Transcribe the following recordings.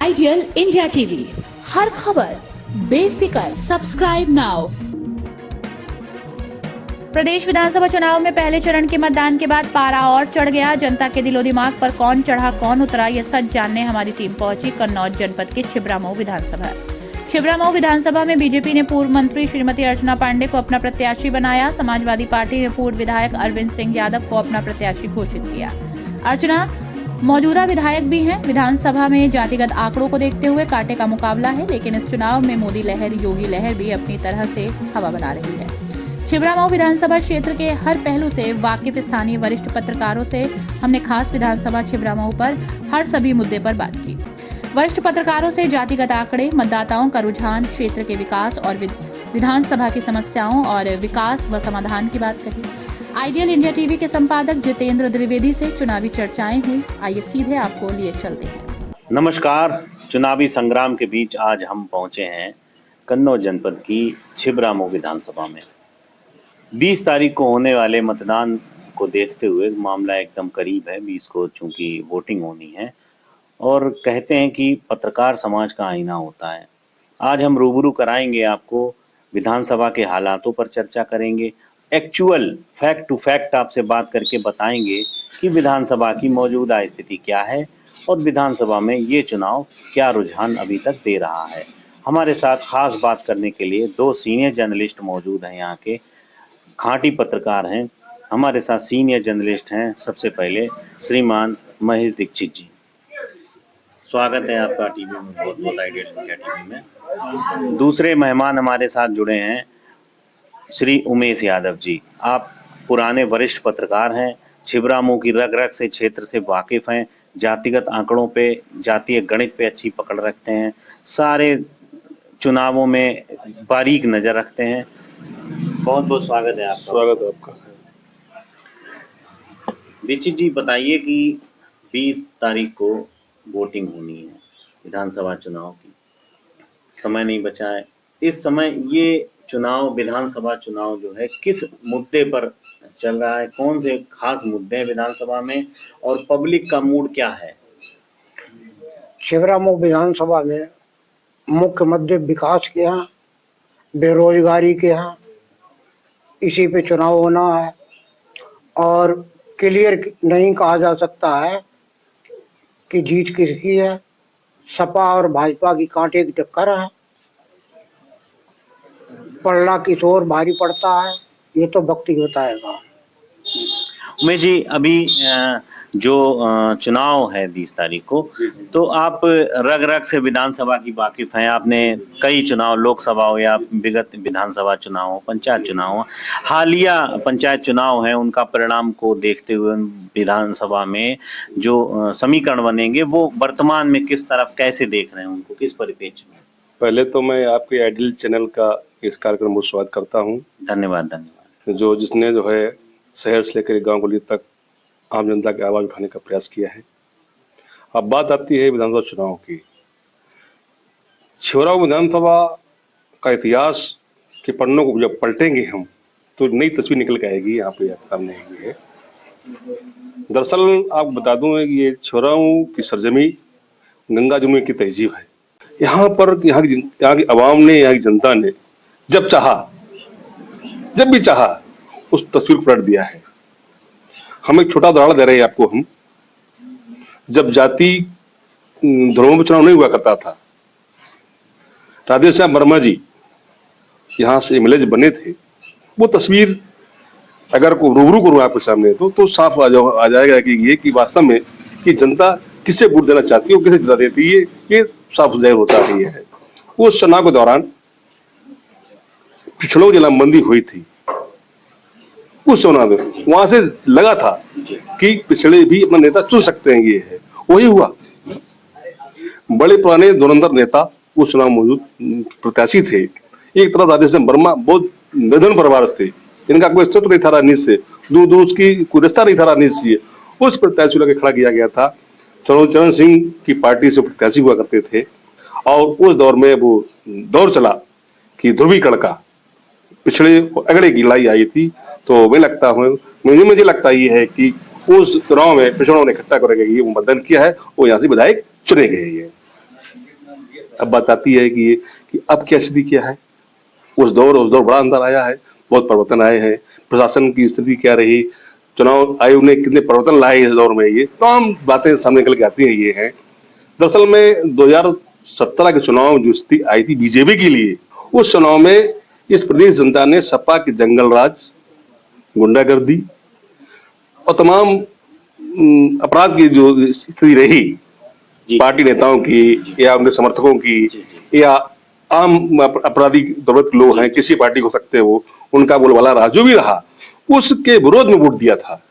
Ideal India TV, हर खबर बेफिक्र। Subscribe now. प्रदेश विधानसभा चुनाव में पहले चरण के मतदान के बाद पारा और चढ़ गया। जनता के दिलो दिमाग पर कौन चढ़ा कौन उतरा, ये सच जानने हमारी टीम पहुंची कन्नौज जनपद के छिबरामऊ विधानसभा। छिबरामऊ विधानसभा में बीजेपी ने पूर्व मंत्री श्रीमती अर्चना पांडे को अपना प्रत्याशी बनाया। समाजवादी पार्टी ने पूर्व विधायक अरविंद सिंह यादव को अपना प्रत्याशी घोषित किया। अर्चना मौजूदा विधायक भी हैं। विधानसभा में जातिगत आंकड़ों को देखते हुए कांटे का मुकाबला है, लेकिन इस चुनाव में मोदी लहर योगी लहर भी अपनी तरह से हवा बना रही है। छिबरामऊ विधानसभा क्षेत्र के हर पहलू से वाकिफ स्थानीय वरिष्ठ पत्रकारों से हमने खास विधानसभा छिबरामऊ पर हर सभी मुद्दे पर बात की। वरिष्ठ पत्रकारों से जातिगत आंकड़े, मतदाताओं का रुझान, क्षेत्र के विकास और विधानसभा की समस्याओं और विकास व समाधान की बात कही। आइडियल इंडिया टीवी के संपादक जितेंद्र द्विवेदी से चुनावी चर्चाएं हुई। आइए सीधे आपको लिए चलते हैं। नमस्कार। चुनावी संग्राम के बीच आज हम पहुंचे हैं कन्नौज जनपद की छिबरामऊ विधानसभा में। 20 तारीख को होने वाले मतदान को देखते हुए मामला एकदम करीब है। 20 को चूंकि वोटिंग होनी है और कहते हैं कि पत्रकार समाज का आईना होता है। आज हम रूबरू कराएंगे आपको, विधानसभा के हालातों पर चर्चा करेंगे, एक्चुअल फैक्ट टू फैक्ट आपसे बात करके बताएंगे कि विधानसभा की मौजूदा स्थिति क्या है और विधानसभा में ये चुनाव क्या रुझान अभी तक दे रहा है। हमारे साथ खास बात करने के लिए 2 सीनियर जर्नलिस्ट मौजूद हैं। यहाँ के खांटी पत्रकार हैं। हमारे साथ सीनियर जर्नलिस्ट हैं। सबसे पहले श्रीमान महेश दीक्षित जी, स्वागत है आपका टीवी में, बहुत बहुत आइडियल इंडिया टीवी में। दूसरे मेहमान हमारे साथ जुड़े हैं श्री उमेश यादव जी। आप पुराने वरिष्ठ पत्रकार हैं, छिबरामऊ की रग रग से क्षेत्र से वाकिफ हैं, जातिगत आंकड़ों पे, जातीय गणित पे अच्छी पकड़ रखते हैं, सारे चुनावों में बारीक नजर रखते हैं। बहुत बहुत स्वागत है आपका। स्वागत है आपका। दीक्षित जी, बताइए कि 20 तारीख को वोटिंग होनी है विधानसभा चुनाव की, समय नहीं बचा है। इस समय ये चुनाव, विधानसभा चुनाव जो है, किस मुद्दे पर चल रहा है? कौन से खास मुद्दे हैं विधानसभा में और पब्लिक का मूड क्या है? छिबरामऊ विधानसभा में मुख्य मुद्दे विकास के हैं, बेरोजगारी के हैं, इसी पे चुनाव होना है। और क्लियर नहीं कहा जा सकता है कि जीत किसकी है। सपा और भाजपा की कांटे की टक्कर है। पलड़ा किस ओर भारी पड़ता है ये तो वक्त ही बताएगा। उमेश जी, अभी जो चुनाव है 20 तारीख को, तो आप रग रग से विधानसभा की वाकिफ हैं। आपने कई चुनाव, लोकसभा हो या विगत विधानसभा चुनाव हो, पंचायत चुनाव हो, हालिया पंचायत चुनाव है, उनका परिणाम को देखते हुए विधानसभा में जो समीकरण बनेंगे वो वर्तमान में किस तरफ कैसे देख रहे हैं उनको, किस परिप्रेक्ष्य में? पहले तो मैं आपके आइडियल चैनल का इस कार्यक्रम को स्वागत करता हूं। धन्यवाद धन्यवाद। जिसने जो है शहर से लेकर गांव गली तक आम जनता की आवाज उठाने का प्रयास किया है। अब बात आती है विधानसभा चुनाव की। छिबरामऊ विधानसभा का इतिहास के पन्नों को जब पलटेंगे हम तो नई तस्वीर निकल के आएगी। यहाँ पे सामने है। दरअसल आप बता दूं कि ये छिबरामऊ की सरजमी गंगा जमुना की तहजीब है। यहाँ पर यहाँ की आवाम ने, यहाँ की जनता ने जब भी चाहा उस तस्वीर पलट दिया है। हम एक छोटा उदाहरण दे रहे हैं आपको। हम जब जाति धर्मों में चुनाव नहीं हुआ करता था, राधेश्याम वर्मा जी यहाँ से एमएलए बने थे, वो तस्वीर अगर को रूबरू करूँ आपके सामने तो साफ आ जाएगा कि ये कि वास्तव में कि जनता किसे वोट देना चाहती है और किसे जिता देती है, ये साफ जाहिर होता ही है। उस चुनाव के दौरान पिछड़ों की लामबंदी हुई थी। उस चुनाव में वहां से लगा था कि पिछड़े भी अपना नेता चुन सकते हैं। ये है, वही हुआ। बड़े पुराने धुरंधर नेता उस चुनाव मौजूद प्रत्याशी थे। एक तरफ राधेश्याम वर्मा बहुत निधन परिवार थे, इनका कोई क्षेत्र नहीं था राजनीति से, दूर उसकी कोई रिश्ता नहीं था राजनीति से। उस प्रत्याशी को खड़ा किया गया था। चरण सिंह की पार्टी से प्रत्याशी हुआ करते थे और उस दौर में वो दौर चला कि ध्रुवीकरण का, पिछड़े अगड़े की लड़ाई आई थी। तो मुझे लगता ये है कि उस चुनाव में पिछड़ों ने इकट्ठा करके ये मतदान किया है और यहाँ से विधायक चुने गए हैं। अब बात आती है कि अब क्या स्थिति क्या है। उस दौर बड़ा अंतर आया है, बहुत परिवर्तन आए हैं। प्रशासन की स्थिति क्या रही, चुनाव आयोग ने कितने परिवर्तन लाए इस दौर में, ये तमाम बातें सामने निकल के आती हैं। ये है दरअसल में 2017 के चुनाव जो स्थिति आई थी बीजेपी के लिए, उस चुनाव में इस प्रदेश जनता ने सपा के जंगल राज, गुंडागर्दी और तमाम अपराध की जो स्थिति रही पार्टी नेताओं की या उनके समर्थकों की या आम अपराधी जरूरत लोग हैं, किसी पार्टी हो सकते हैं, वो उनका बोलबाला रहा, जो भी रहा, उसके विरोध में वोट दिया था।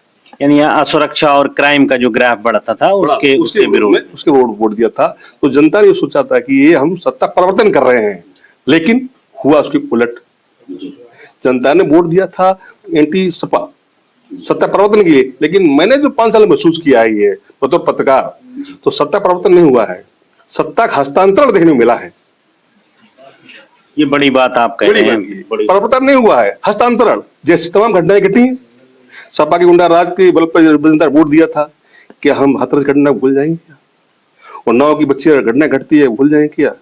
यानी असुरक्षा और क्राइम का जो ग्राफ बढ़ता था उसके विरोध में उसके वोट दिया था। तो जनता ने सोचा था कि ये हम सत्ता परिवर्तन कर रहे हैं, लेकिन हुआ उसकी उलट। जनता ने वोट दिया था एंटी सपा, सत्ता परिवर्तन के लिए। लेकिन मैंने जो 5 साल महसूस किया है ये तो पत्रकार, तो सत्ता परिवर्तन नहीं हुआ है, सत्ता का हस्तांतरण देखने को मिला है। ये बड़ी बात आप कह रहे हैं। परिवर्तन नहीं हुआ है, हस्तांतरण। जैसी तमाम घटनाएं घटी, सपा के गुंडा राज के बल पर जनता वोट दिया था, क्या हम हाथरस घटना भूल जाएंगे क्या? और 9 की बच्ची घटना घटती है, भूल जाएंगे क्या?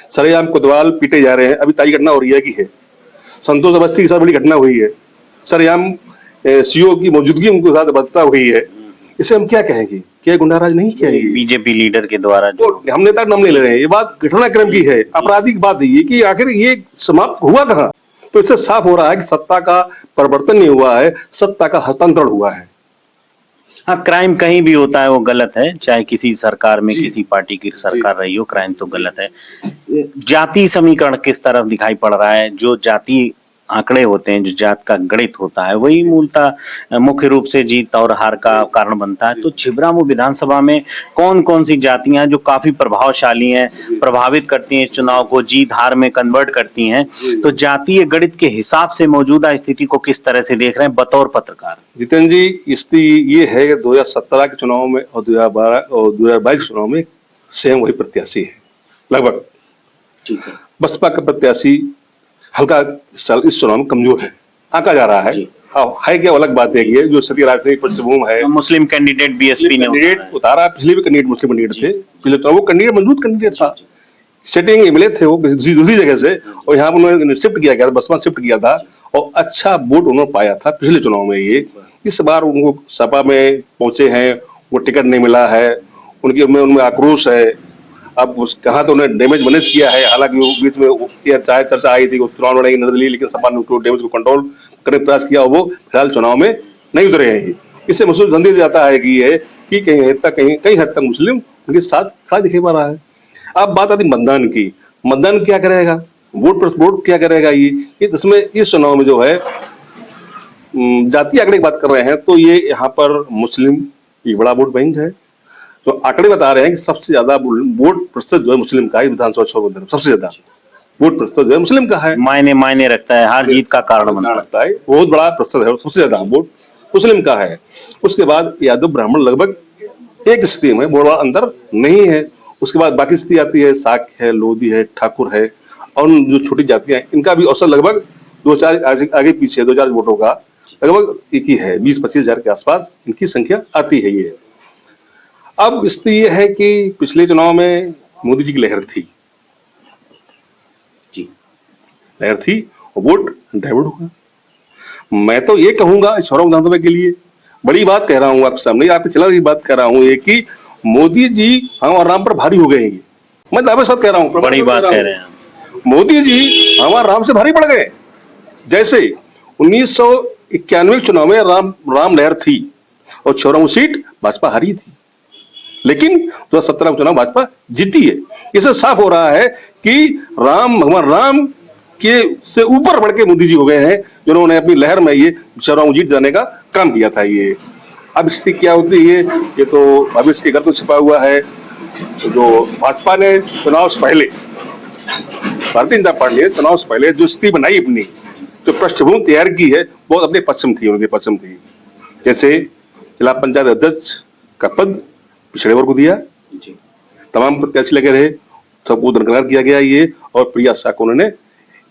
सरेआम कोतवाल पीटे जा रहे हैं, अभी ताजी घटना हो रही है कि है संतोष अवस्थी के साथ बड़ी घटना हुई है, सरेआम सीओ की मौजूदगी उनके साथ बदता हुई है। इसे हम क्या कहेंगे, क्या गुंडाराज नहीं किया? बीजेपी लीडर के द्वारा तो हम नेता नाम नहीं ले रहे हैं, ये बात घटनाक्रम की है, अपराधी की बात है कि आखिर ये समाप्त हुआ कहाँ। तो इससे साफ हो रहा है कि सत्ता का परिवर्तन नहीं हुआ है, सत्ता का हस्तांतरण हुआ है। हाँ, क्राइम कहीं भी होता है वो गलत है, चाहे किसी सरकार में किसी पार्टी की सरकार रही हो, क्राइम तो गलत है। जाति समीकरण किस तरफ दिखाई पड़ रहा है? जो जाति आंकड़े होते हैं, जो जात का गणित होता है, वही मूलतः मुख्य रूप से जीत और हार का कारण बनता है। तो छिबरामऊ विधानसभा में कौन कौन सी जातियां जो काफी प्रभावशाली हैं, प्रभावित करती हैं चुनाव को, जीत हार में कन्वर्ट करती हैं, तो जातीय गणित के हिसाब से मौजूदा स्थिति को किस तरह से देख रहे हैं बतौर पत्रकार? जितेंद्र जी, स्थिति ये है कि 2017 के चुनाव में और 2012 और 2022 चुनाव में सेम वही प्रत्याशी है लगभग। बसपा का प्रत्याशी हल्का इस चुनाव में कमजोर है, आंका जा रहा है। है क्या अलग बात है कि जो सती राजनीतिक पृष्ठभूमि है, मुस्लिम कैंडिडेट बीएसपी ने उतारा, पिछले भी कैंडिडेट मुस्लिम कैंडिडेट थे, पिछले तो वो कैंडिडेट मजबूत कैंडिडेट था, सेटिंग एमएलए थे वो दूसरी जगह से, और यहाँ उन्होंने शिफ्ट किया गया, बसपा शिफ्ट किया था और अच्छा वोट उन्होंने पाया था पिछले चुनाव में। ये इस बार उनको सपा में पहुंचे हैं, वो टिकट नहीं मिला है, उनमें आक्रोश है। अब कहा तो उन्हें डैमेज मैनेज किया है, हालांकि बीच में चाहे चर्चा आई थी चुनाव लड़ाई निर्दलीय, लेकिन सपा ने डैमेज को कंट्रोल करने का प्रयास किया, वो फिलहाल चुनाव में नहीं उतरे हैं। इससे महसूस जल्दी जाता है कि ये कि कहीं हद तक मुस्लिम उनके साथ खड़ा दिखाई पड़ रहा है। अब बात आती मतदान की, मतदान क्या करेगा, वोट क्या करेगा? ये इसमें इस चुनाव में जो है जातीय आंकड़े की बात कर रहे हैं, तो ये यहाँ पर मुस्लिम एक बड़ा वोट बैंक है। तो आंकड़े बता रहे हैं कि सबसे ज्यादा वोट प्रतिशत जो है मुस्लिम का है विधानसभा चुनाव में, सबसे ज्यादा वोट प्रतिशत जो है मुस्लिम का है। मायने रखता है, हार जीत का कारण बनता है, बहुत बड़ा प्रतिशत है, सबसे ज्यादा वोट मुस्लिम का है। उसके बाद यादव ब्राह्मण लगभग एक स्थिति में, बड़ा अंतर नहीं है। उसके बाद बाकी स्थिति आती है, साक्य है, लोधी है, ठाकुर है, और जो छोटी जातियां, इनका भी औसत लगभग 2-4 आगे पीछे 2-4 वोटों का लगभग एक ही है, 20-25 हजार के आसपास इनकी संख्या आती है। ये अब स्थिति ये है कि पिछले चुनाव में मोदी जी की लहर थी और वोट डाइवर्ट हुआ। मैं तो ये कहूंगा इस विधानसभा के लिए बड़ी बात कह रहा हूँ आपके सामने, आपके चला रही बात कह रहा हूँ, ये कि मोदी जी हमारे राम पर भारी हो गए हैं। मैं दावे से कह रहा हूँ, बड़ी बात कह रहे हैं। मोदी जी हमारे राम से भारी पड़ गए। जैसे 1991 चुनाव में राम लहर थी और छिबरामऊ सीट भाजपा हारी थी, लेकिन 2017 चुनाव भाजपा जीती है। इससे साफ हो रहा है कि भगवान राम के से ऊपर बढ़ के मोदी जी हो गए हैं, जिन्होंने अपनी लहर में ये छिबरामऊ जीत जाने का काम किया था। ये अब स्थिति क्या होती है, ये तो भविष्य के घर तो छिपा हुआ है। जो भाजपा ने चुनाव से पहले, भारतीय जनता पार्टी ने चुनाव से पहले जो स्थिति बनाई, अपनी जो पृष्ठभूमि तैयार की है, बहुत अपने पश्चिम थी। जैसे जिला पंचायत अध्यक्ष का पद पिछड़े वर्ग को दिया, तमाम प्रत्याशी लगे रहे, सबको दरकिनार किया गया ये, और प्रिया शाह को उन्होंने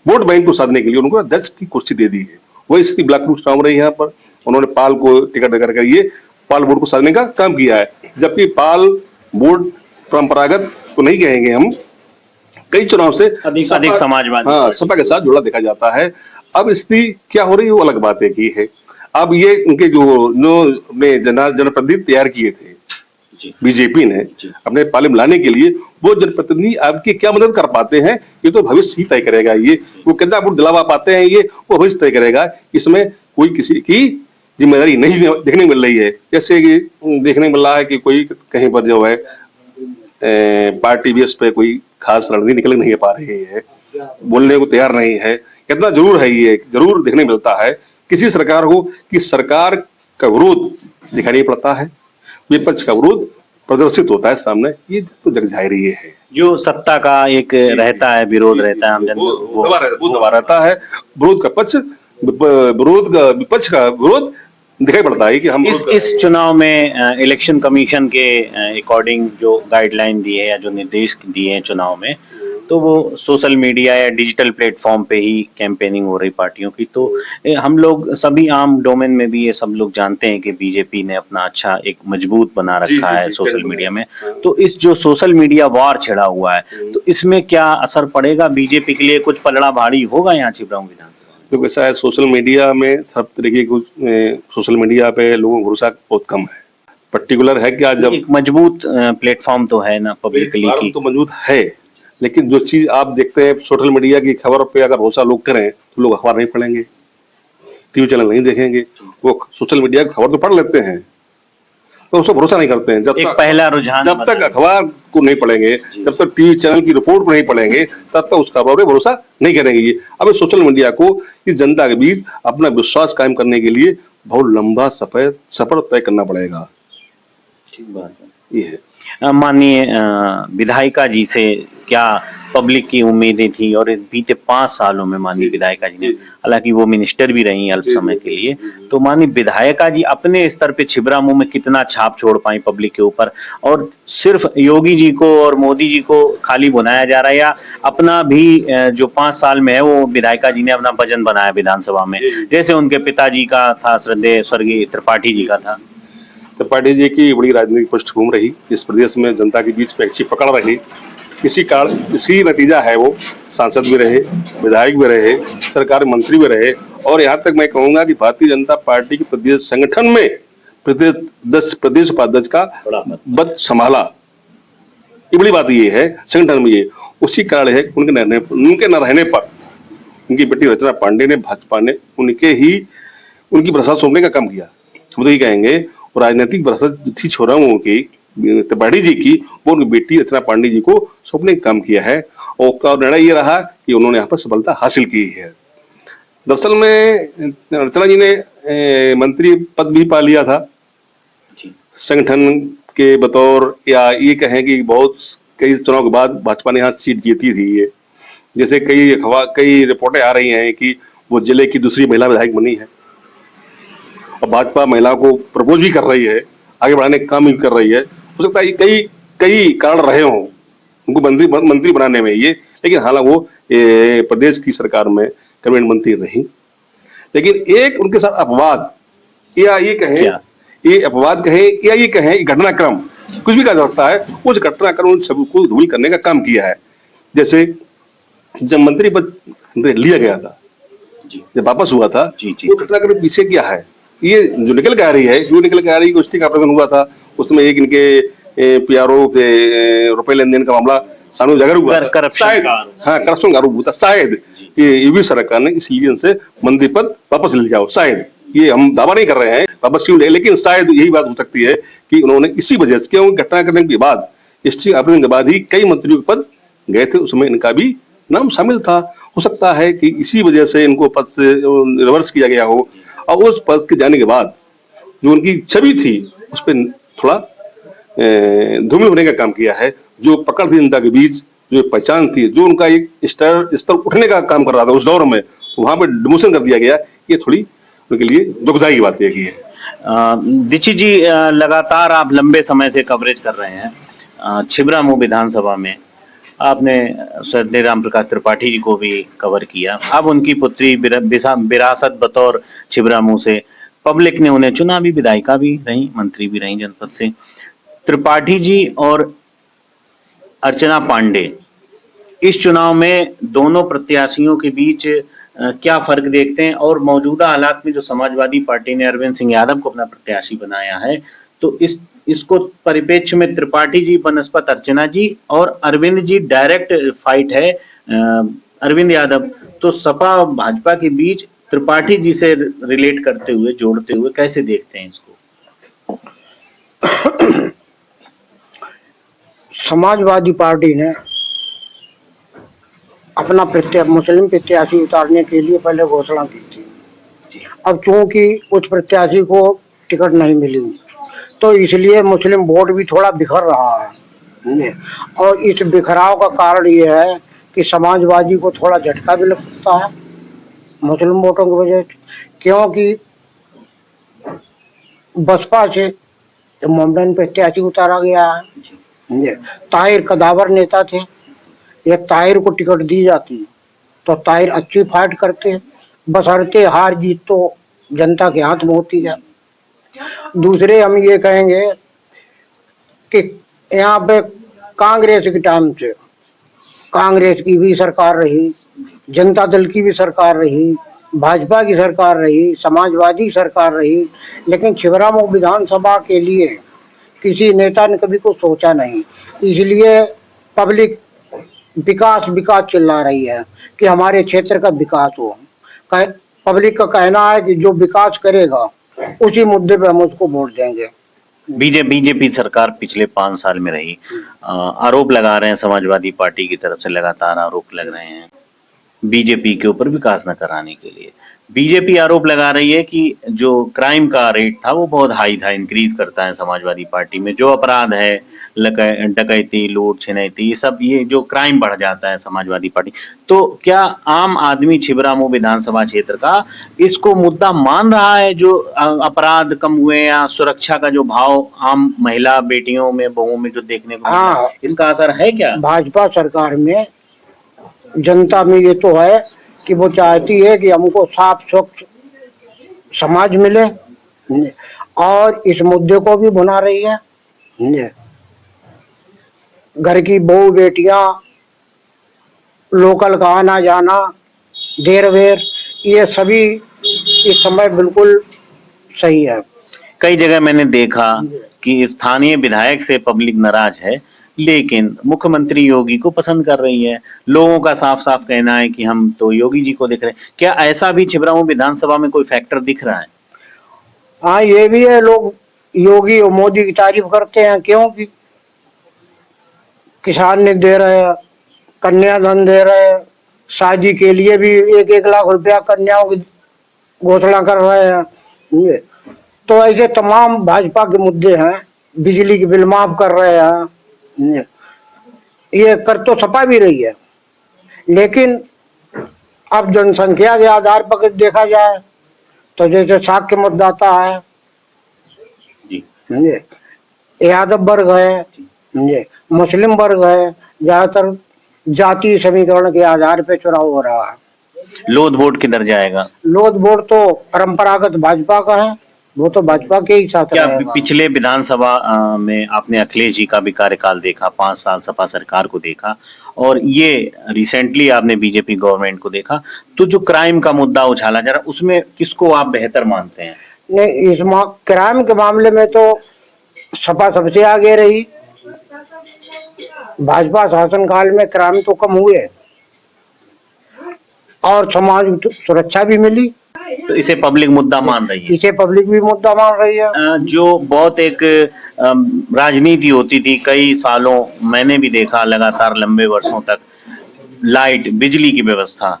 वोट बैंक को साधने के लिए उनको अध्यक्ष की कुर्सी दे दी है। वही स्थिति ब्लॉक रूप चुनाव रही है। यहाँ पर उन्होंने पाल को टिकट देकर के ये पाल वोट को साधने का काम किया है, जबकि पाल वोट परंपरागत तो नहीं कहेंगे हम, कई चुनाव से अधिक समाजवादी हाँ पार्टी। सपा के साथ जुड़ा देखा जाता है। अब स्थिति क्या हो रही है वो अलग बात है की है। अब ये उनके जो जनप्रतिनिधि तैयार किए थे जी बीजेपी ने जी। अपने पाले में लाने के लिए, वो जनप्रतिनिधि आपकी क्या मदद कर पाते हैं ये तो भविष्य ही तय करेगा। ये वो कितना वोट दिलावा पाते हैं ये वो भविष्य तय करेगा। इसमें कोई किसी की जिम्मेदारी नहीं देखने मिल रही है। जैसे कि देखने मिल रहा है कि कोई कहीं पर जो है पार्टी बेस पे कोई खास रणनीति निकल नहीं पा रही है, बोलने को तैयार नहीं है। कितना जरूर है ये जरूर देखने मिलता है किसी सरकार को कि सरकार का विरोध दिखाई पड़ता है, विपक्ष का विरोध प्रदर्शित होता है सामने। ये तो जग जाहिर ही है। जो सत्ता का एक रहता है विरोध रहता है, आम वो दबा रहता है। विरोध का पक्ष विरोध का विपक्ष का विरोध दिखाई पड़ता है कि हम इस चुनाव में इलेक्शन कमीशन के अकॉर्डिंग जो गाइडलाइन दी है या जो निर्देश दिए हैं चुनाव में, तो वो सोशल मीडिया या डिजिटल प्लेटफॉर्म पे ही कैंपेनिंग हो रही पार्टियों की। तो हम लोग सभी आम डोमेन में भी ये सब लोग जानते हैं कि बीजेपी ने अपना अच्छा एक मजबूत बना रखा है सोशल मीडिया में। तो इस जो सोशल मीडिया वॉर छिड़ा हुआ है, तो इसमें क्या असर पड़ेगा बीजेपी के लिए? कुछ पलड़ा भारी होगा यहाँ छिबरामऊ विधानसभा? तो कैसा है सोशल मीडिया में सब तरीके कुछ सोशल मीडिया पे लोगों का भरोसा बहुत कम है। पर्टिकुलर है कि आज जब एक मजबूत प्लेटफॉर्म तो है ना पब्लिकली की, तो मौजूद है, लेकिन जो चीज आप देखते हैं सोशल मीडिया की खबर पे अगर भरोसा लोग करें तो लोग अखबार नहीं पढ़ेंगे, टीवी चैनल नहीं देखेंगे। वो सोशल मीडिया की खबर तो पढ़ लेते हैं तो उसको भरोसा नहीं करते हैं। एक पहला रुझान जब तक अखबार को नहीं पढ़ेंगे, जब तक टीवी चैनल की रिपोर्ट को नहीं पढ़ेंगे, तब तक उस खबर पर भरोसा नहीं करेंगे। ये अब सोशल मीडिया को इस जनता के बीच अपना विश्वास कायम करने के लिए बहुत लंबा सफर तय करना पड़ेगा। ठीक बात है। ये है माननीय विधायिका जी से क्या पब्लिक की उम्मीदें थी? और बीते 5 सालों में माननीय विधायिका जी ने, हालांकि वो मिनिस्टर भी रही अल्प समय के लिए, तो माननीय विधायिका जी अपने स्तर पे छिबरामऊ में कितना छाप छोड़ पाई पब्लिक के ऊपर? और सिर्फ योगी जी को और मोदी जी को खाली बनाया जा रहा है या अपना भी जो 5 साल में है वो विधायिका जी ने अपना वजन बनाया विधानसभा में, जैसे उनके पिताजी का था, श्रद्धेय स्वर्गीय त्रिपाठी जी का था? त्रिपाठी जी की बड़ी राजनीतिक पृष्ठभूमि रही, इस प्रदेश में जनता के बीच में अच्छी पकड़ रही। इसी नतीजा है वो सांसद भी रहे, विधायक भी रहे, सरकार मंत्री भी रहे। और यहाँ तक मैं कहूंगा कि भारतीय जनता पार्टी के प्रदेश संगठन में प्रदेश उपाध्यक्ष का पद संभाला। ये बड़ी बात ये है संगठन में। ये उसी कारण है उनके न रहने पर उनकी बेटी रचना पांडे ने, भाजपा ने उनकी भ्रष्टाचार सौंपने का काम किया। हम तो ये कहेंगे राजनीतिक भ्रष्टाचार थी छोराओं की, त्रिपाठी जी की, वो उनकी बेटी रचना पांडे जी को सौंपने का काम किया है। और निर्णय ये रहा कि उन्होंने यहाँ पर सफलता हासिल की है। दरअसल में रचना जी ने मंत्री पद भी पा लिया था संगठन के बतौर, या ये कहें कि बहुत कई चुनाव के बाद भाजपा ने यहाँ सीट जीती थी। ये जैसे कई रिपोर्टें आ रही हैं कि वो जिले की दूसरी महिला विधायक बनी है और भाजपा महिलाओं को प्रपोज भी कर रही है, आगे बढ़ाने का काम भी कर रही है। हो सकता है कई कारण रहे हों उनको मंत्री बनाने में ये, लेकिन हालांकि वो प्रदेश की सरकार में कैबिनेट मंत्री रही। लेकिन एक उनके साथ अपवाद या ये कहें घटनाक्रम, कुछ भी कहा जा सकता है, उस घटनाक्रम सबको धूल करने का काम किया है। जैसे जब मंत्री पद लिया गया था, जब वापस हुआ था, वो घटनाक्रम पीछे क्या है, ये जो निकल के आ रही है गोष्ठी का प्रकरण हुआ था। उसमें एक इनके पीआरओ के रुपए लेन देन का मामला सामने उजागर हुआ, करप्शन का आरोप हुआ था। शायद ये यूपी सरकार ने इस रीजन से मंत्री पद वापस ले जाओ, शायद, ये हम दावा नहीं कर रहे हैं वापस क्यों ले, लेकिन शायद यही बात हो सकती है कि उन्होंने इसी वजह से, क्यों घटना करने के बाद, इस आवेदन के बाद ही कई मंत्रियों के पद गए थे, उसमें इनका भी नाम शामिल था। हो सकता है कि इसी वजह से इनको पद से रिवर्स किया गया हो और उस पद के जाने के बाद जो उनकी छवि थी उस पर थोड़ा धूमिल होने का काम किया है। जो पकड़ थी जनता के बीच, जो पहचान थी, जो उनका एक स्तर उठने का काम कर रहा था उस दौर में, वहां पर डिमोशन कर दिया गया। ये थोड़ी उनके लिए दुखदायी बात है। दीक्षित जी, लगातार आप लंबे समय से कवरेज कर रहे हैं छिबरामऊ विधानसभा में। आपने श्रद्धेय राम प्रकाश त्रिपाठी जी को भी कवर किया, अब उनकी पुत्री विरासत बतौर छिबरामऊ से पब्लिक ने उन्हें चुना भी, विधायिका भी रही, मंत्री भी रही जनपद से। त्रिपाठी जी और अर्चना पांडे इस चुनाव में दोनों प्रत्याशियों के बीच क्या फर्क देखते हैं और मौजूदा हालात में जो समाजवादी पार्टी ने अरविंद सिंह यादव को अपना प्रत्याशी बनाया है, तो इसको परिप्रेक्ष्य में त्रिपाठी जी बनस्पत अर्चना जी और अरविंद जी डायरेक्ट फाइट है अरविंद यादव, तो सपा भाजपा के बीच त्रिपाठी जी से रिलेट करते हुए जोड़ते हुए कैसे देखते हैं इसको? समाजवादी पार्टी ने अपना मुस्लिम प्रत्याशी उतारने के लिए पहले घोषणा की थी। अब चूंकि उस प्रत्याशी को टिकट नहीं मिली, तो इसलिए मुस्लिम वोट भी थोड़ा बिखर रहा है। और इस बिखराव का कारण ये है कि समाजवादी को थोड़ा झटका भी लग सकता है मुस्लिम वोटों की वजह से, क्योंकि बसपा से मोमडन प्रत्याशी उतारा गया है। ताहिर कदावर नेता थे, एक ताहिर को टिकट दी जाती तो ताहिर अच्छी फाइट करते, बशर्ते हार जीत तो जनता के हाथ में होती है। दूसरे हम ये कहेंगे कि यहाँ पे कांग्रेस के टाइम से कांग्रेस की भी सरकार रही, जनता दल की भी सरकार रही, भाजपा की सरकार रही, समाजवादी सरकार रही, लेकिन छिबरामऊ विधानसभा के लिए किसी नेता ने कभी कुछ सोचा नहीं। इसलिए पब्लिक विकास विकास चिल्ला रही है कि हमारे क्षेत्र का विकास हो। पब्लिक का कहना है कि जो विकास करेगा उसी मुद्दे पे हम उसको वोट देंगे। बीजेपी सरकार पिछले 5 साल में रही, आरोप लगा रहे हैं समाजवादी पार्टी की तरफ से, लगातार आरोप लग रहे हैं बीजेपी के ऊपर विकास न कराने के लिए। बीजेपी आरोप लगा रही है कि जो क्राइम का रेट था वो बहुत हाई था, इंक्रीज करता है समाजवादी पार्टी में। जो अपराध है, डकैती, लूट, छिनैती, ये जो क्राइम बढ़ जाता है समाजवादी पार्टी। तो क्या आम आदमी छिबरामऊ विधानसभा क्षेत्र का इसको मुद्दा मान रहा है, जो अपराध कम हुए या सुरक्षा का जो भाव आम महिला बेटियों में, बहुओं में जो देखने को मिला है, इसका असर है क्या? भाजपा सरकार में जनता में ये तो है कि वो चाहती है कि हमको साफ स्वच्छ समाज मिले, और इस मुद्दे को भी भुना रही है। घर की बहू बेटियां, लोकल का आना जाना, देर वेर, ये सभी इस समय बिल्कुल सही है। कई जगह मैंने देखा कि स्थानीय विधायक से पब्लिक नाराज है, लेकिन मुख्यमंत्री योगी को पसंद कर रही है। लोगों का साफ साफ कहना है कि हम तो योगी जी को देख रहे हैं। क्या ऐसा भी छिबरामऊ विधानसभा में कोई फैक्टर दिख रहा है? हाँ, ये भी है, लोग योगी और मोदी की तारीफ करते हैं, क्योंकि किसान ने दे रहे हैं, कन्याधन दे रहे हैं, शादी के लिए भी 1-1 लाख रुपया कन्याओं की घोषणा कर रहे हैं। तो ऐसे तमाम भाजपा के मुद्दे हैं, बिजली के बिल माफ कर रहे हैं, ये कर तो सपा भी रही है। लेकिन अब जनसंख्या के आधार पर देखा जाए तो जैसे शाक्य मतदाता है, यादव वर्ग है, मुस्लिम वर्ग है, ज्यादातर जाति समीकरण के आधार पे चुनाव हो रहा है। लोध वोट किधर जाएगा? लोध वोट तो परंपरागत भाजपा का है, वो तो भाजपा के ही साथ क्या रहेगा। पिछले विधानसभा में आपने अखिलेश जी का भी कार्यकाल देखा, 5 साल सपा सरकार को देखा, और ये रिसेंटली आपने बीजेपी गवर्नमेंट को देखा, तो जो क्राइम का मुद्दा उछाला जा रहा, उसमें किसको आप बेहतर मानते हैं? नहीं, इस क्राइम के मामले में तो सपा सबसे आगे रही। भाजपा शासनकाल में क्राइम तो कम हुए और समाज सुरक्षा भी मिली, तो इसे पब्लिक मुद्दा मान रही है। इसे पब्लिक भी मुद्दा मान रही है। जो बहुत एक राजनीति होती थी कई सालों, मैंने भी देखा लगातार लंबे वर्षों तक, लाइट, बिजली की व्यवस्था,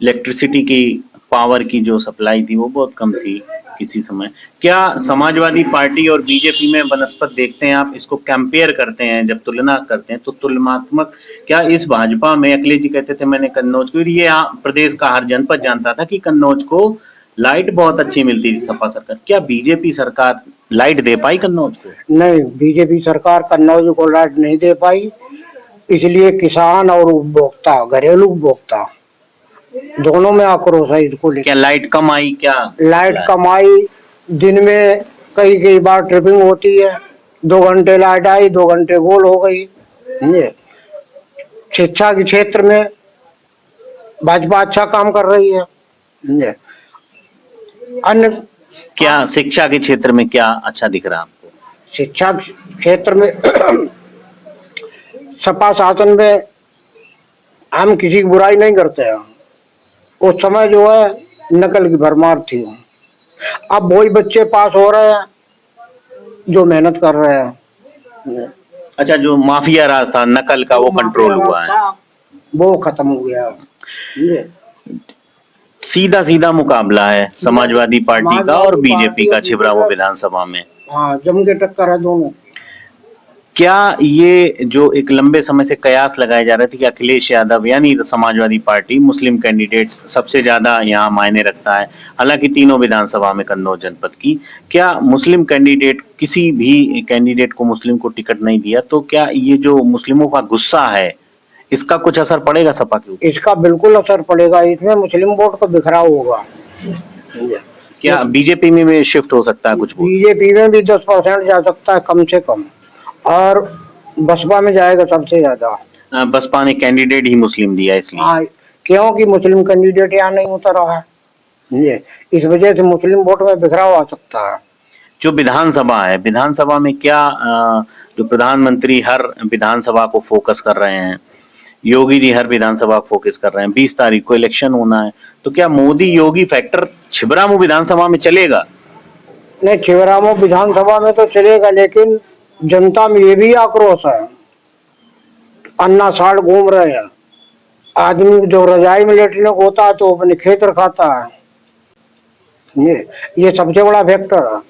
इलेक्ट्रिसिटी की, पावर की जो सप्लाई थी वो बहुत कम थी किसी समय। क्या समाजवादी पार्टी और बीजेपी में बनस्पत देखते हैं आप, इसको कंपेयर करते हैं, जब तुलना करते हैं तो तुलनात्मक, क्या इस भाजपा में, अखिलेश जी कहते थे मैंने कन्नौज को, ये प्रदेश का हर जनपद जानता था कि कन्नौज को लाइट बहुत अच्छी मिलती थी सपा सरकार, क्या बीजेपी सरकार लाइट दे पाई कन्नौज को? नहीं, बीजेपी सरकार कन्नौज को लाइट नहीं दे पाई, इसलिए किसान और उपभोक्ता, घरेलू उपभोक्ता दोनों में आक्रोश है इसको लेकर। क्या लाइट कम आई? क्या लाइट कम आई? दिन में कई बार ट्रिपिंग होती है, 2 घंटे लाइट आई, 2 घंटे गोल हो गई। शिक्षा के क्षेत्र में भाजपा अच्छा काम कर रही है। समझे? अन्य क्या शिक्षा के क्षेत्र में क्या अच्छा दिख रहा है आपको? शिक्षा क्षेत्र में सपा शासन में हम किसी की बुराई नहीं करते हैं। उस समय जो है नकल की भरमार थी। अब वही बच्चे पास हो रहे हैं जो मेहनत कर रहे हैं। अच्छा, जो माफिया राज था नकल का वो कंट्रोल हुआ है। वो खत्म हो गया। समझे? सीधा सीधा मुकाबला है समाजवादी पार्टी का और बीजेपी का छिबरामऊ विधानसभा में। हाँ, जम के टक्कर है दोनों। क्या ये जो एक लंबे समय से कयास लगाए जा रहे थे कि अखिलेश यादव यानी समाजवादी पार्टी मुस्लिम कैंडिडेट सबसे ज्यादा यहाँ मायने रखता है, हालांकि तीनों विधानसभा में कन्नौज जनपद की, क्या मुस्लिम कैंडिडेट किसी भी कैंडिडेट को मुस्लिम को टिकट नहीं दिया तो क्या ये जो मुस्लिमों का गुस्सा है इसका कुछ असर पड़ेगा सपा के ऊपर? इसका बिल्कुल असर पड़ेगा। इसमें मुस्लिम वोट का बिखराव होगा। क्या बीजेपी में भी शिफ्ट हो सकता है कुछ वोट? बीजेपी में भी 10% जा सकता है कम से कम, और बसपा में जाएगा सबसे ज्यादा। बसपा ने कैंडिडेट ही मुस्लिम दिया इसलिए। हाँ, क्योंकि मुस्लिम कैंडिडेट यहाँ नहीं उतर रहा है। समझे? इस वजह से मुस्लिम वोट में बिखराव आ सकता है। जो विधानसभा है, विधानसभा में क्या जो प्रधानमंत्री हर विधानसभा को फोकस कर रहे हैं, योगी जी हर विधानसभा फोकस कर रहे हैं, 20 तारीख को इलेक्शन होना है, तो क्या मोदी योगी फैक्टर छिबरामऊ विधानसभा में चलेगा? नहीं, छिबरामऊ विधानसभा में तो चलेगा, लेकिन जनता में ये भी आक्रोश है। अन्ना साड़ घूम रहे हैं। आदमी जो रजाई में लेटने को होता है तो अपने खेत खाता है। ये सबसे बड़ा फैक्टर है।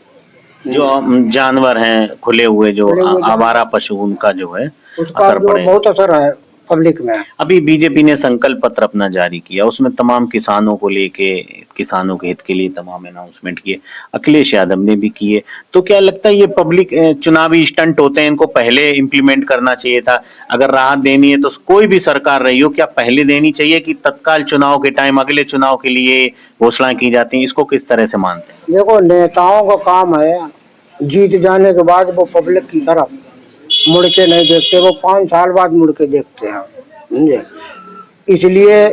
जो जानवर हैं खुले हुए, जो आवारा पशु, उनका जो है उसका असर जो पड़ेगा। बहुत असर है पब्लिक में। अभी बीजेपी ने संकल्प पत्र अपना जारी किया, उसमें तमाम किसानों को लेके, किसानों के हित के लिए तमाम अनाउंसमेंट किए, अखिलेश यादव ने भी किए। तो क्या लगता है ये पब्लिक चुनावी स्टंट होते हैं, इनको पहले इम्प्लीमेंट करना चाहिए था? अगर राहत देनी है तो कोई भी सरकार रही हो, क्या पहले देनी चाहिए कि तत्काल चुनाव के टाइम अगले चुनाव के लिए घोषणा की जाती है? इसको किस तरह से मानते हैं? देखो, नेताओं का काम है जीत जाने के बाद वो पब्लिक की तरफ मुड़ के नहीं देखते, वो 5 साल बाद मुड़ के देखते हैं। समझे? इसलिए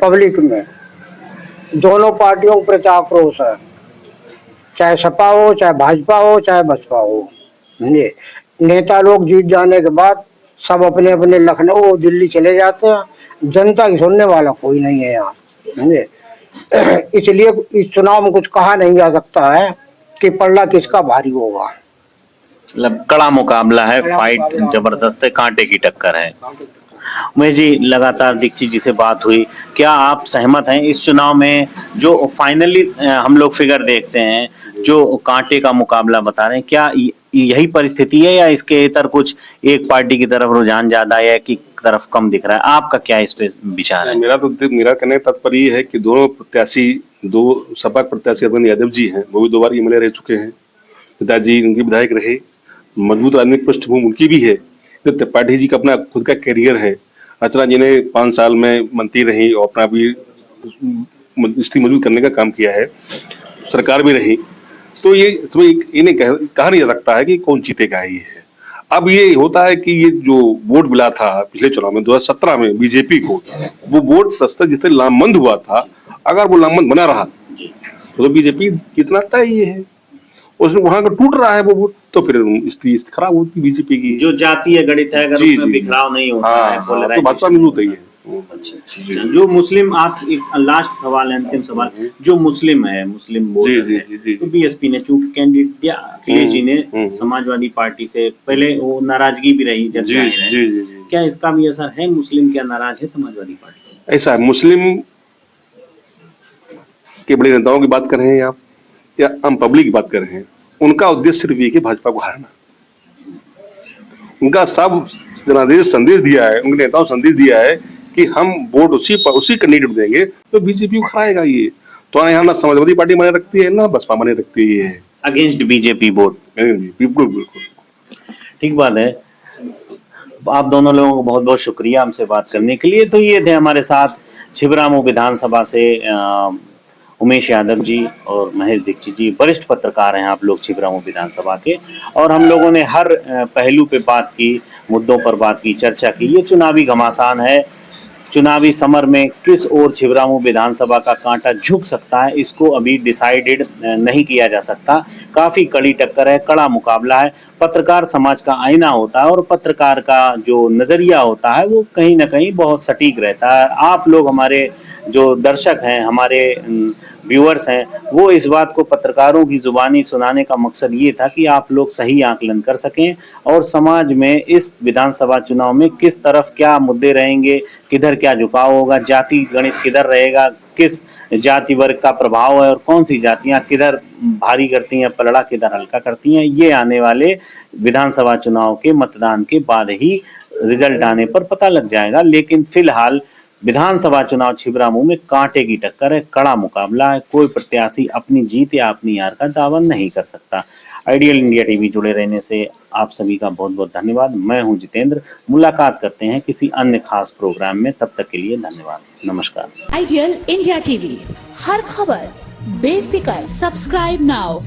पब्लिक में दोनों पार्टियों के प्रति आक्रोश है, चाहे सपा हो, चाहे भाजपा हो, चाहे बसपा हो। समझे? नेता लोग जीत जाने के बाद सब अपने अपने लखनऊ, दिल्ली चले जाते हैं। जनता की सुनने वाला कोई नहीं है यहाँ। समझे? इसलिए इस चुनाव में कुछ कहा नहीं जा सकता है कि पल्ला किसका भारी होगा। मतलब कड़ा मुकाबला है, फाइट जबरदस्त है, कांटे की टक्कर है। उमेश जी, लगातार दीक्षित जी से बात हुई, क्या आप सहमत हैं इस चुनाव में जो फाइनली हम लोग फिगर देखते हैं, जो कांटे का मुकाबला बता रहे हैं, क्या यही परिस्थिति है या इसके इतर कुछ एक पार्टी की तरफ रुझान ज्यादा है कि तरफ कम दिख रहा है? आपका क्या इस पे विचार है? मेरा कहने का तात्पर्य ये है कि दोनों प्रत्याशी, दो सपा प्रत्याशी अरविंद यादव जी हैं, वो भी 2 बार एमएलए रह चुके हैं, पिताजी उनके विधायक रहे, मजबूत राजनीतिक पृष्ठभूमि उनकी भी है। तो त्रिपाठी जी का अपना खुद का करियर है। अर्चना जी ने 5 साल में मंत्री रही और अपना भी स्थिति मजबूत करने का काम किया है, सरकार भी रही। तो ये नहीं कहा नहीं जा सकता है कि कौन जीतेगा ये है। अब ये होता है कि ये जो वोट मिला था पिछले चुनाव में 2017 में बीजेपी को, वो वोट प्रतिशत जितने लामबंद हुआ था, अगर वो लामबंद बना रहा तो बीजेपी कितना तय ही है, उसमें वहां का टूट रहा है वो वोट, तो फिर स्थिति खराब होती बीजेपी की। जो जातीय गणित है, अगर उसमें बिखराव नहीं होता है, तो भाजपा में होता ही है। अच्छा, जो मुस्लिम, आप एक लास्ट सवाल है, अंतिम सवाल, जो मुस्लिम है, मुस्लिम वोटर है, तो बीएसपी ने चूंकि कैंडिडेट दिया, अखिलेश जी ने समाजवादी पार्टी से पहले वो नाराजगी भी रही, क्या इसका भी असर है? मुस्लिम क्या नाराज है समाजवादी पार्टी से? ऐसा है, मुस्लिम के बड़े नेताओं की बात कर रहे हैं आप या आम पब्लिक की बात कर रहे हैं, उनका उद्देश्य सिर्फ ये कि भाजपा को हारना। उनका सब जनादेश संदेश दिया है, उनके नेताओं संदेश दिया है कि हम वोट उसी कैंडिडेट देंगे तो बीजेपी को हराएगा। ये तो यहाँ ना समाजवादी पार्टी माने रखती है ना बसपा माने रखती है, अगेंस्ट बीजेपी वोट। बिल्कुल बिल्कुल ठीक बात है। आप दोनों लोगों को बहुत बहुत शुक्रिया हमसे बात करने के लिए। तो ये थे हमारे साथ छिबरामऊ विधानसभा से उमेश यादव जी और महेश दीक्षित जी वरिष्ठ पत्रकार हैं आप लोग छिबरामऊ विधानसभा के, और हम लोगों ने हर पहलू पे बात की, मुद्दों पर बात की, चर्चा की। ये चुनावी घमासान है, चुनावी समर में किस ओर छिबरामऊ विधानसभा का कांटा झुक सकता है इसको अभी डिसाइडेड नहीं किया जा सकता। काफी कड़ी टक्कर है, कड़ा मुकाबला है। पत्रकार समाज का आईना होता है और पत्रकार का जो नजरिया होता है वो कहीं ना कहीं बहुत सटीक रहता है। आप लोग हमारे जो दर्शक हैं, हमारे व्यूअर्स हैं, वो इस बात को पत्रकारों की जुबानी सुनाने का मकसद ये था कि आप लोग सही आकलन कर सकें और समाज में इस विधानसभा चुनाव में किस तरफ क्या मुद्दे रहेंगे, किधर क्या झुकाव होगा, जाति गणित किधर रहेगा, किस जाति वर्ग का प्रभाव है और कौन सी जातियां किधर भारी करती हैं पलड़ा, किधर हल्का करती हैं, ये आने वाले विधानसभा चुनाव के मतदान के बाद ही रिजल्ट आने पर पता लग जाएगा। लेकिन फिलहाल विधानसभा चुनाव छिबरामऊ में कांटे की टक्कर है, कड़ा मुकाबला है। कोई प्रत्याशी अपनी जीत या अपनी हार का दावा नहीं कर सकता। आइडियल इंडिया टीवी जुड़े रहने से आप सभी का बहुत बहुत धन्यवाद। मैं हूं जितेंद्र। मुलाकात करते हैं किसी अन्य खास प्रोग्राम में, तब तक के लिए धन्यवाद, नमस्कार। आइडियल इंडिया टीवी, हर खबर बेफिक्र। Subscribe now.